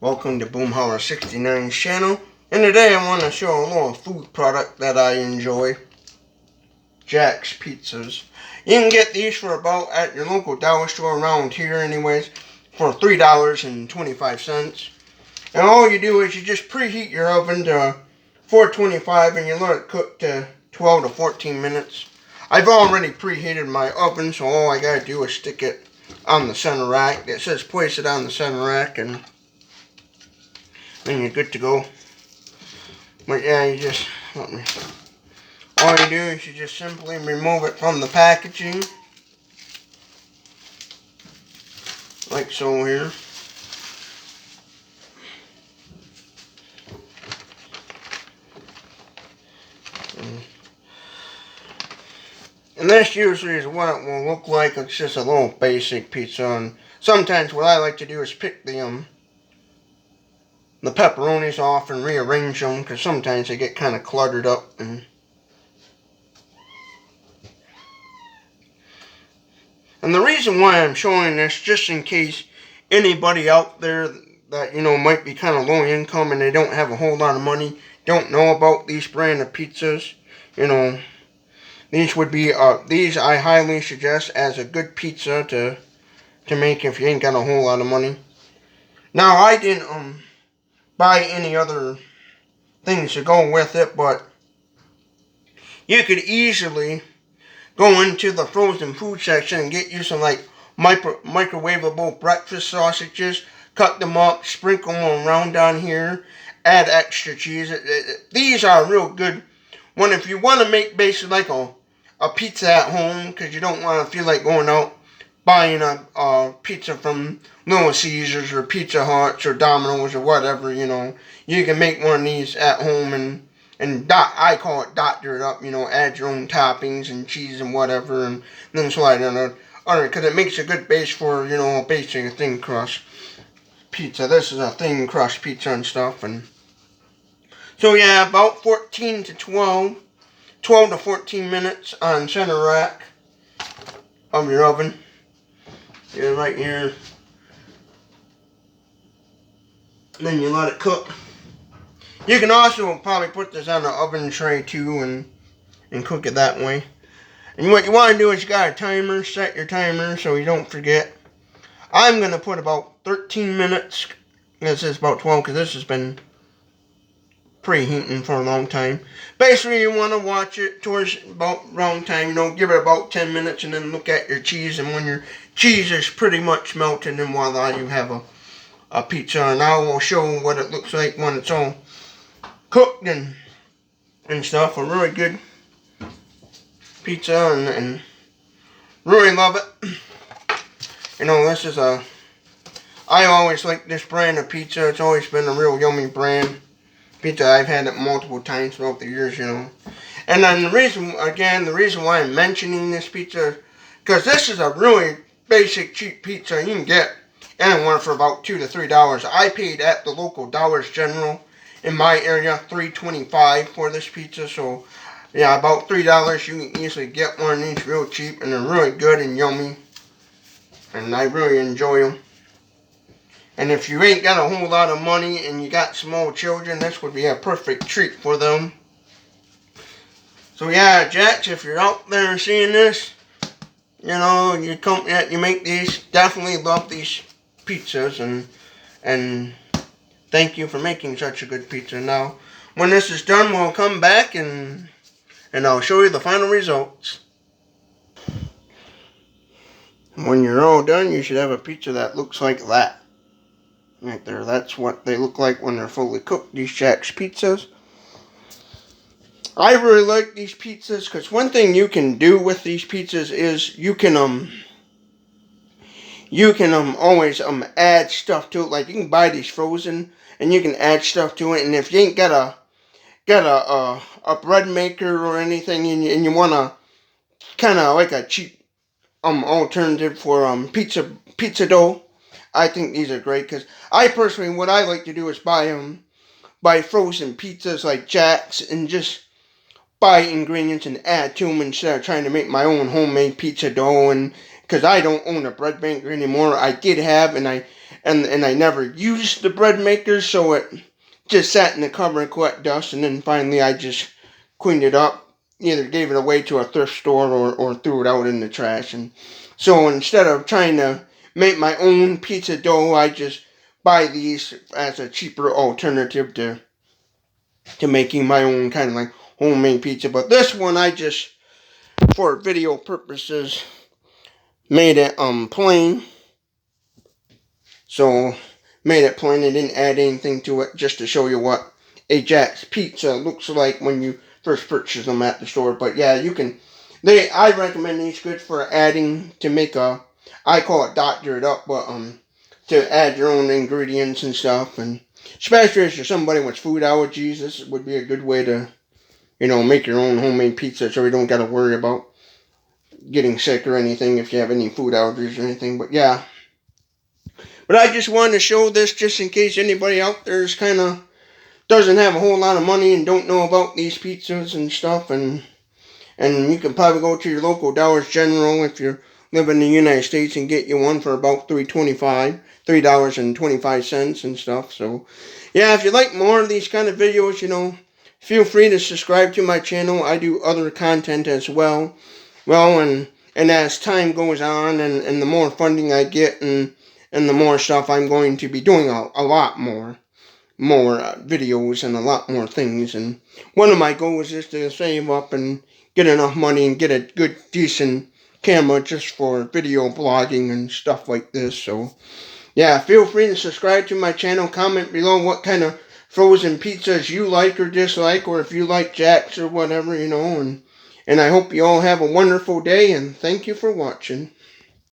Welcome to Boomhauer69's channel, and today I want to show a little food product that I enjoy. Jack's Pizzas. You can get these for about at your local dollar store around here anyways for $3.25. And all you do is you just preheat your oven to 425 and you let it cook to 12 to 14 minutes. I've already preheated my oven, so all I gotta do is stick it on the center rack. It says place it on the center rack and then you're good to go. But yeah, all you do is you just simply remove it from the packaging, like so here. And this usually is what it will look like. It's just a little basic pizza. And sometimes what I like to do is pick the pepperonis off and rearrange them, because sometimes they get kind of cluttered up. And the reason why I'm showing this, just in case anybody out there that, might be kind of low income and they don't have a whole lot of money, don't know about these brand of pizzas, these would be, these I highly suggest as a good pizza to make if you ain't got a whole lot of money. Now, I didn't, buy any other things to go with it, but you could easily go into the frozen food section and get you some like microwavable breakfast sausages, cut them up, sprinkle them around down here, add extra cheese. These are real good one if you want to make basically like a pizza at home, because you don't want to feel like going out buying a pizza from Little Caesars or Pizza Hut or Domino's or whatever. You can make one of these at home I call it doctor it up, add your own toppings and cheese and whatever, and then slide it on it, because it makes a good base for, a basic thin crust pizza. This is a thin crust pizza and stuff, and so yeah, about 12 to 14 minutes on center rack of your oven. Yeah, right here. Then you let it cook. You can also probably put this on an oven tray too and cook it that way. And what you want to do is you got a timer, set your timer so you don't forget. I'm going to put about 13 minutes. This is about 12 because this has been preheating for a long time. Basically, you want to watch it towards about round time. Give it about 10 minutes and then look at your cheese. And when your cheese is pretty much melted, then voila, you have a pizza. And I will show what it looks like when it's all cooked and stuff. A really good pizza and really love it. This is I always like this brand of pizza. It's always been a real yummy brand pizza. I've had it multiple times throughout the years, And then the reason why I'm mentioning this pizza, because this is a really basic cheap pizza. You can get anywhere for about $2 to $3. I paid at the local Dollars General in my area $3.25 for this pizza. So yeah, about $3 you can easily get one of these real cheap, and they're really good and yummy, and I really enjoy them. And if you ain't got a whole lot of money and you got small children, this would be a perfect treat for them. So yeah, Jacks, if you're out there seeing this, your company that you make these, definitely love these pizzas, and thank you for making such a good pizza. Now, when this is done, we'll come back and I'll show you the final results. When you're all done, you should have a pizza that looks like that. Right there, that's what they look like when they're fully cooked, these Jack's pizzas. I really like these pizzas because one thing you can do with these pizzas is you can always add stuff to it. Like, you can buy these frozen and you can add stuff to it. And if you ain't got a bread maker or anything, and you want to kind of like a cheap alternative for pizza dough, I think these are great. Because I personally, what I like to do is buy frozen pizzas like Jack's and just buy ingredients and add to them instead of trying to make my own homemade pizza dough. And because I don't own a bread maker anymore, I did have, and and I never used the bread maker, so it just sat in the cupboard and collect dust, and then finally I just cleaned it up, either gave it away to a thrift store or threw it out in the trash. And so instead of trying to make my own pizza dough, I just buy these as a cheaper alternative to making my own kind of like homemade pizza. But this one I just, for video purposes, made it plain. So made it plain. I didn't add anything to it, just to show you what a Jack's Pizza looks like when you first purchase them at the store. But yeah, you can. I recommend these good for adding to make a. I call it doctor it up, but to add your own ingredients and stuff, and especially if you're somebody with food allergies, this would be a good way to, make your own homemade pizza, so you don't got to worry about getting sick or anything if you have any food allergies or anything. But yeah. But I just wanted to show this just in case anybody out there is kind of doesn't have a whole lot of money and don't know about these pizzas and stuff. And you can probably go to your local Dollar General if you live in the United States and get you one for about $3.25 and stuff. So yeah, if you like more of these kind of videos, feel free to subscribe to my channel. I do other content as well. Well, and as time goes on and the more funding I get and the more stuff, I'm going to be doing a lot more videos and a lot more things. And one of my goals is to save up and get enough money and get a good, decent camera just for video blogging and stuff like this. So yeah, feel free to subscribe to my channel. Comment below what kind of frozen pizzas you like or dislike, or if you like Jack's or whatever, and I hope you all have a wonderful day, and thank you for watching.